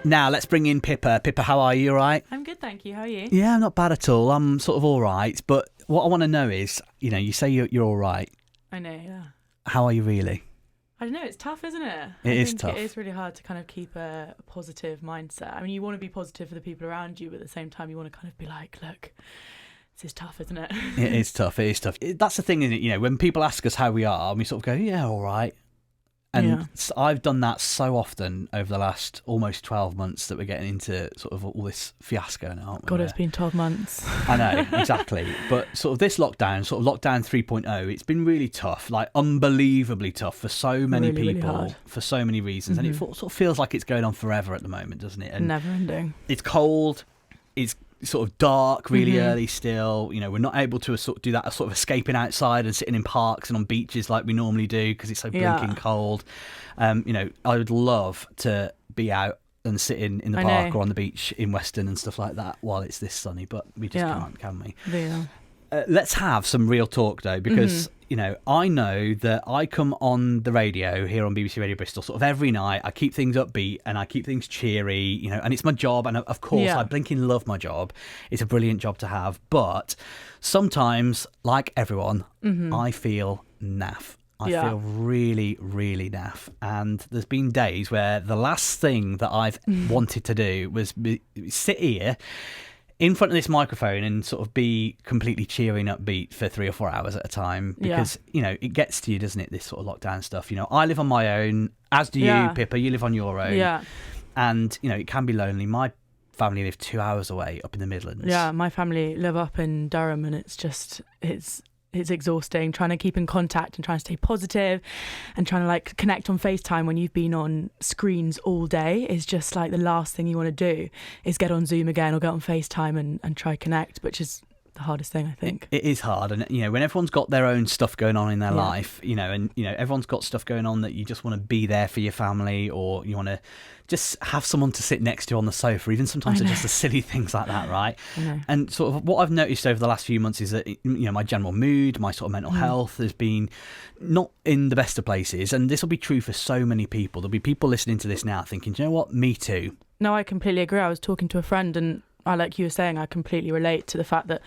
Now let's bring in Pippa. Pippa, how are you? All right? I'm good, thank you. How are you? Yeah, not bad at all. I'm sort of all right. But what I want to know is, you say you're all right. I know, yeah. How are you really? I don't know, it's tough, isn't it? It is tough. It is really hard to kind of keep a positive mindset. I mean, you want to be positive for the people around you, but at the same time, you want to kind of be like, look, this is tough, isn't it? It is tough. That's the thing, isn't it? When people ask us how we are, and we sort of go, yeah, all right. And I've done that so often over the last almost 12 months that we're getting into sort of all this fiasco now, aren't we? God, it's been 12 months. I know, exactly. But sort of this lockdown, sort of lockdown 3.0, it's been really tough, like unbelievably tough for so many people, really for so many reasons. And it sort of feels like it's going on forever at the moment, doesn't it? And never ending. It's cold, it's sort of dark really early still. We're not able to sort of do that sort of escaping outside and sitting in parks and on beaches like we normally do because it's so blinking cold. I would love to be out and sitting in the park or on the beach in Weston and stuff like that while it's this sunny, but we just can't, can we? Yeah. Let's have some real talk though, because I know that I come on the radio here on BBC Radio Bristol sort of every night. I keep things upbeat and I keep things cheery, and it's my job. And of course, I blinking love my job. It's a brilliant job to have. But sometimes, like everyone, I feel naff. I feel really, really naff. And there's been days where the last thing that I've wanted to do was sit here in front of this microphone and sort of be completely cheering upbeat for 3 or 4 hours at a time because, it gets to you, doesn't it, this sort of lockdown stuff. I live on my own, as do you, Pippa. You live on your own. Yeah. And, it can be lonely. My family live 2 hours away up in the Midlands. Yeah, my family live up in Durham and it's exhausting trying to keep in contact and trying to stay positive and trying to like connect on FaceTime when you've been on screens all day is just like the last thing you want to do is get on Zoom again or get on FaceTime and try connect, which is the hardest thing, I think. It is hard. And, when everyone's got their own stuff going on in their life, and, everyone's got stuff going on that you just want to be there for your family or you want to just have someone to sit next to on the sofa, even sometimes it's just the silly things like that, right? And sort of what I've noticed over the last few months is that, my general mood, my sort of mental health has been not in the best of places. And this will be true for so many people. There'll be people listening to this now thinking, do you know what? Me too. No, I completely agree. I was talking to a friend and like you were saying, I completely relate to the fact that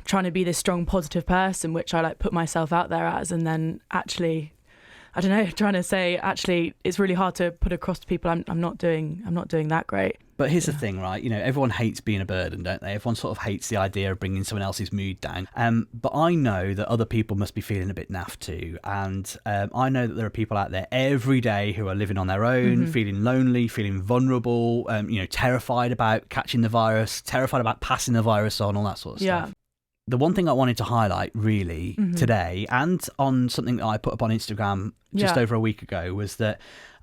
trying to be this strong, positive person, which I like put myself out there as, and then actually, I don't know, trying to say, actually, it's really hard to put across to people I'm not doing that great. But here's the thing, right? Everyone hates being a burden, don't they? Everyone sort of hates the idea of bringing someone else's mood down. But I know that other people must be feeling a bit naff too. And I know that there are people out there every day who are living on their own, feeling lonely, feeling vulnerable, terrified about catching the virus, terrified about passing the virus on, all that sort of stuff. The one thing I wanted to highlight really today and on something that I put up on Instagram just over a week ago was that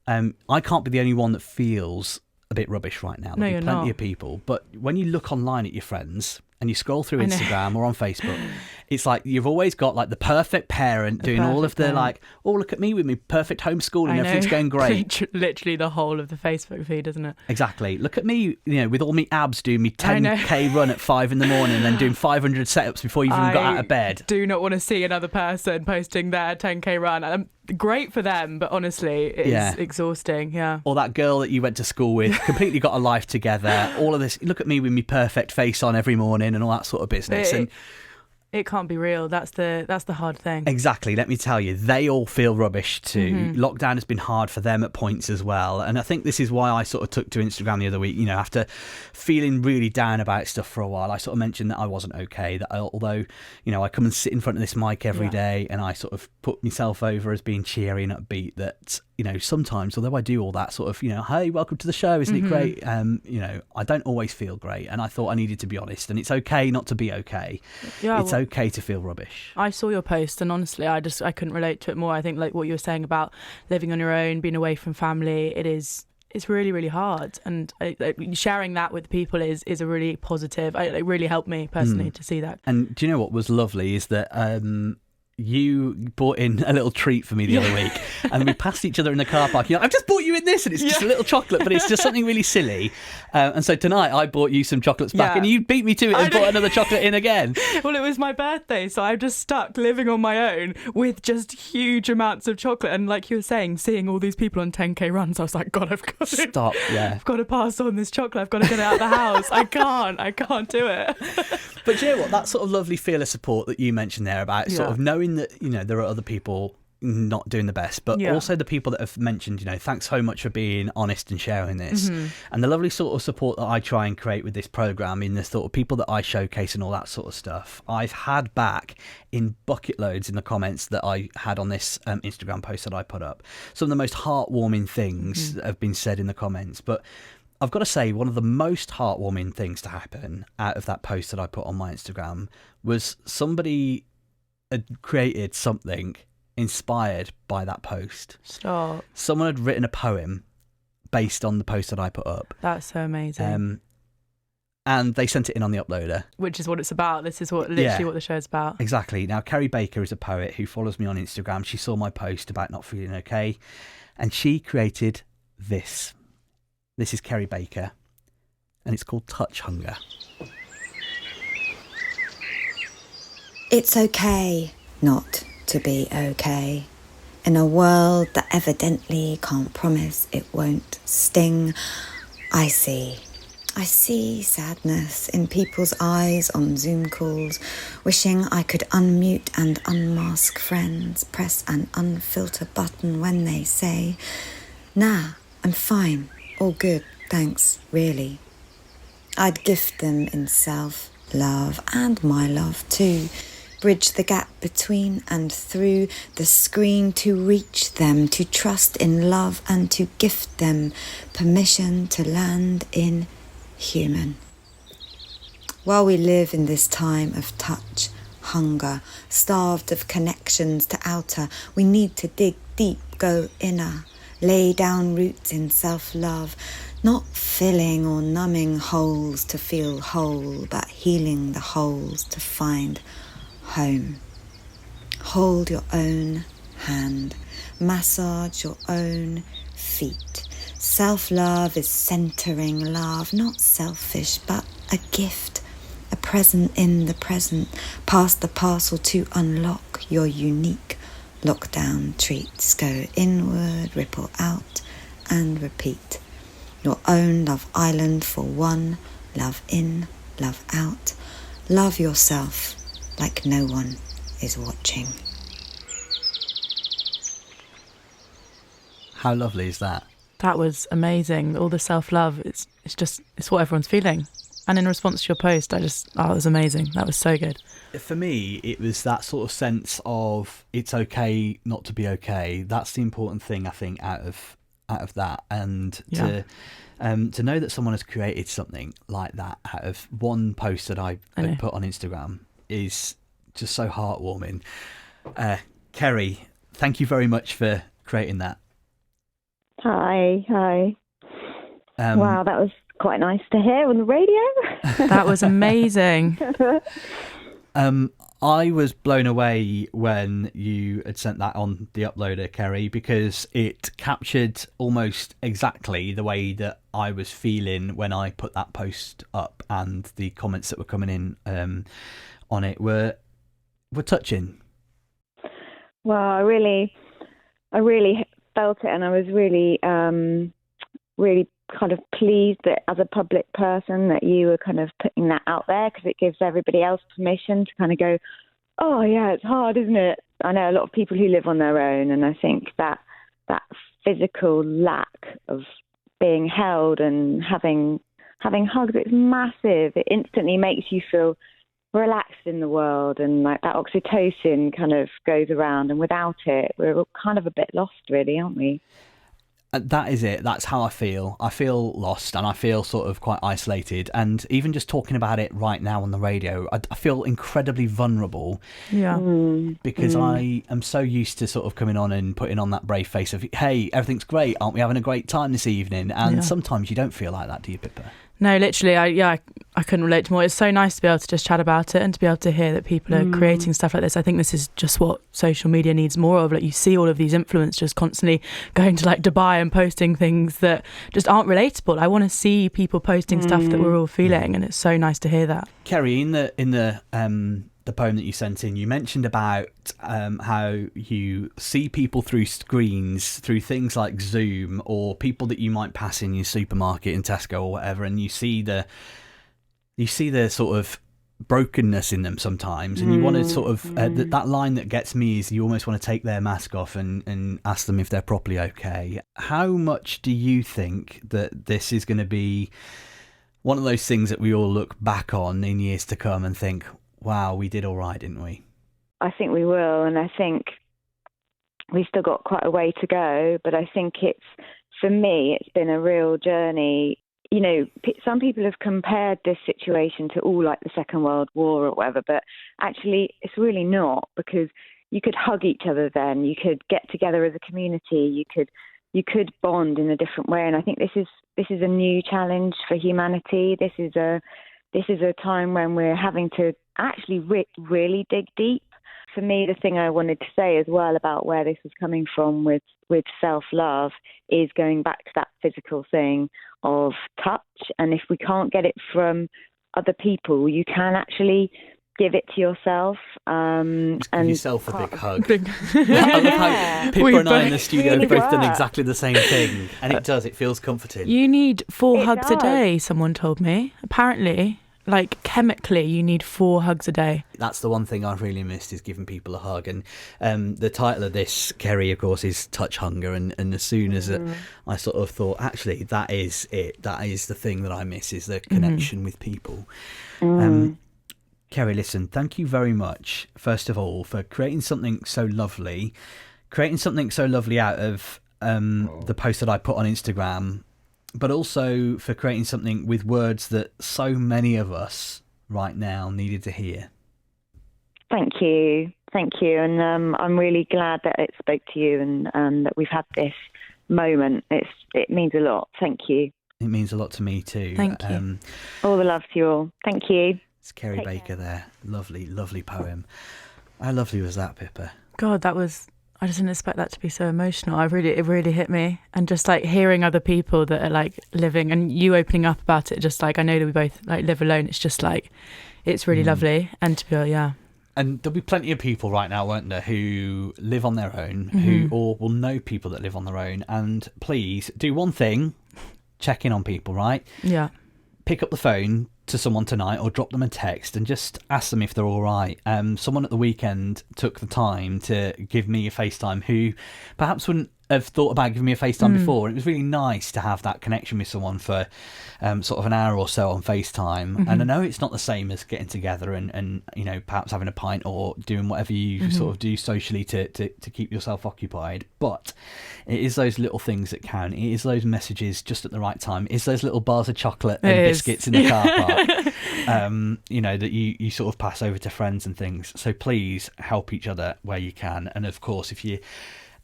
I can't be the only one that feels a bit rubbish right now. There'll be plenty of people. But when you look online at your friends and you scroll through Instagram or on Facebook, it's like you've always got like the perfect parent doing all of the like, oh, look at me with me perfect homeschooling, everything's going great. Literally the whole of the Facebook feed, isn't it? Exactly. Look at me, with all my abs doing me 10k run at 5 in the morning and then doing 500 setups before you've even got out of bed. Do not want to see another person posting their 10k run. Great for them, but honestly, it's exhausting. Yeah. Or that girl that you went to school with, completely got a life together. All of this. Look at me with my perfect face on every morning and all that sort of business. It can't be real. That's the hard thing. Exactly. Let me tell you, they all feel rubbish too. Lockdown has been hard for them at points as well. And I think this is why I sort of took to Instagram the other week, after feeling really down about stuff for a while. I sort of mentioned that I wasn't okay, that although, I come and sit in front of this mic every day and I sort of put myself over as being cheery and upbeat, that, sometimes, although I do all that sort of, hey, welcome to the show, isn't it great? I don't always feel great. And I thought I needed to be honest. And it's okay not to be okay. Yeah, it's okay to feel rubbish. I saw your post and honestly I couldn't relate to it more. I think like what you were saying about living on your own, being away from family, it's really, really hard, and sharing that with people is a really positive. It really helped me personally to see that. And do you know what was lovely is that you bought in a little treat for me the other week, and we passed each other in the car park. I've just bought you in this, and it's just a little chocolate, but it's just something really silly. And so tonight I bought you some chocolates back, and you beat me to it and bought another chocolate in again. Well, it was my birthday, so I'm just stuck living on my own with just huge amounts of chocolate. And like you were saying, seeing all these people on 10k runs, I was like, God, I've got to stop. Yeah, I've got to pass on this chocolate. I've got to get it out of the house. I can't do it. But do you know what? That sort of lovely feel of support that you mentioned there about sort of knowing that, there are other people not doing the best, but also the people that have mentioned, thanks so much for being honest and sharing this. And the lovely sort of support that I try and create with this programme, in the sort of people that I showcase and all that sort of stuff, I've had back in bucket loads in the comments that I had on this Instagram post that I put up. Some of the most heartwarming things that have been said in the comments. But I've got to say, one of the most heartwarming things to happen out of that post that I put on my Instagram was somebody had created something inspired by that post. Stop. Someone had written a poem based on the post that I put up. That's so amazing. And they sent it in on the uploader. Which is what it's about. This is what the show's about. Exactly. Now, Kerry Baker is a poet who follows me on Instagram. She saw my post about not feeling okay, and she created this. This is Kerry Baker, and it's called Touch Hunger. It's okay not to be okay. In a world that evidently can't promise it won't sting, I see sadness in people's eyes on Zoom calls, wishing I could unmute and unmask friends, press an unfilter button when they say, nah, I'm fine, all good, thanks, really. I'd gift them in self-love and my love too, bridge the gap between and through the screen to reach them, to trust in love and to gift them permission to land in human. While we live in this time of touch, hunger, starved of connections to outer, we need to dig deep, go inner, lay down roots in self-love, not filling or numbing holes to feel whole, but healing the holes to find home. Hold your own hand, massage your own feet. Self-love is centering love, not selfish, but a gift, a present in the present. Pass the parcel to unlock your unique lockdown treats. Go inward, ripple out, and repeat. Your own love island for one, love in, love out. Love yourself like no one is watching. How lovely is that? That was amazing. All the self-love, it's what everyone's feeling. And in response to your post, it was amazing. That was so good. For me, it was that sort of sense of it's okay not to be okay. That's the important thing, I think, out of that. And to know that someone has created something like that out of one post that I put on Instagram is just so heartwarming. Kerry, thank you very much for creating that. Hi. Wow, that was quite nice to hear on the radio. That was amazing. I was blown away when you had sent that on the uploader, Kerry, because it captured almost exactly the way that I was feeling when I put that post up, and the comments that were coming in on it were touching. Well, I really felt it, and I was really kind of pleased that as a public person that you were kind of putting that out there, because it gives everybody else permission to kind of go, oh yeah, it's hard, isn't it? I know a lot of people who live on their own, and I think that physical lack of being held and having hugs, it's massive. It instantly makes you feel relaxed in the world, and like that oxytocin kind of goes around, and without it we're kind of a bit lost, really, aren't we? That is it. That's how I feel. I feel lost, and I feel sort of quite isolated, and even just talking about it right now on the radio, I feel incredibly vulnerable. Because I am so used to sort of coming on and putting on that brave face of, hey, everything's great, aren't we having a great time this evening? And sometimes you don't feel like that, do you, Pippa? No, literally, I couldn't relate to more. It's so nice to be able to just chat about it and to be able to hear that people are creating stuff like this. I think this is just what social media needs more of. Like, you see all of these influencers constantly going to like Dubai and posting things that just aren't relatable. I want to see people posting stuff that we're all feeling, and it's so nice to hear that. Kerry, in the poem that you sent in, you mentioned about how you see people through screens, through things like Zoom, or people that you might pass in your supermarket in Tesco or whatever, and you see the sort of brokenness in them sometimes, and you want to sort of that line that gets me is you almost want to take their mask off and ask them if they're properly okay. How much do you think that this is going to be one of those things that we all look back on in years to come and think, wow, we did all right, didn't we? I think we will, and I think we've still got quite a way to go, but I think for me, it's been a real journey. You know, some people have compared this situation to all like the Second World War or whatever, but actually it's really not, because you could hug each other then, you could get together as a community, you could bond in a different way, and I think this is a new challenge for humanity. This is a time when we're having to actually really dig deep. For me, the thing I wanted to say as well about where this was coming from with self-love is going back to that physical thing of touch. And if we can't get it from other people, you can actually give it to yourself. Just give yourself a big hug. Yeah. I love how Pippa and I in the studio really have both done work. exactly the same thing, and it feels comforting. You need 4 hugs a does. day, someone told me. Apparently, like chemically, you need 4 hugs a day. That's the one thing I've really missed, is giving people a hug. And the title of this, Kerry, of course, is Touch Hunger. And as soon as I sort of thought, actually, that is it. That is the thing that I miss, is the connection with people. Kerry, listen, thank you very much, first of all, for creating something so lovely out of the post that I put on Instagram, but also for creating something with words that so many of us right now needed to hear. Thank you. And I'm really glad that it spoke to you and that we've had this moment. It means a lot. Thank you. It means a lot to me too. Thank you. All the love to you all. Thank you. It's Kerry Baker there. Lovely, lovely poem. How lovely was that, Pippa? God, I just didn't expect that to be so emotional. It really hit me. And just like hearing other people that are like living, and you opening up about it, just like, I know that we both like live alone. It's just like, it's really lovely. And to be, yeah. And there'll be plenty of people right now, won't there, who live on their own, or will know people that live on their own. And please do one thing, check in on people, right? Yeah. Pick up the phone to someone tonight, or drop them a text and just ask them if they're all right. Someone at the weekend took the time to give me a FaceTime, who perhaps wouldn't have thought about giving me a FaceTime before. It was really nice to have that connection with someone for sort of an hour or so on FaceTime. And I know it's not the same as getting together and you know, perhaps having a pint or doing whatever you sort of do socially to keep yourself occupied, but it is those little things that count. It is those messages just at the right time. It's those little bars of chocolate and biscuits in the car park, you know, that you sort of pass over to friends and things. So please help each other where you can. And of course, if you're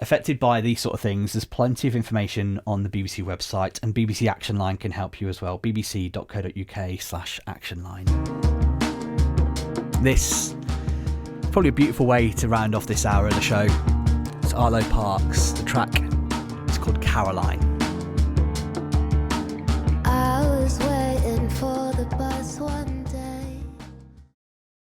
affected by these sort of things, there's plenty of information on the BBC website, and BBC Action Line can help you as well. bbc.co.uk/action line. This is probably a beautiful way to round off this hour of the show. It's Arlo Parks. The track is called Caroline. I was waiting for the bus one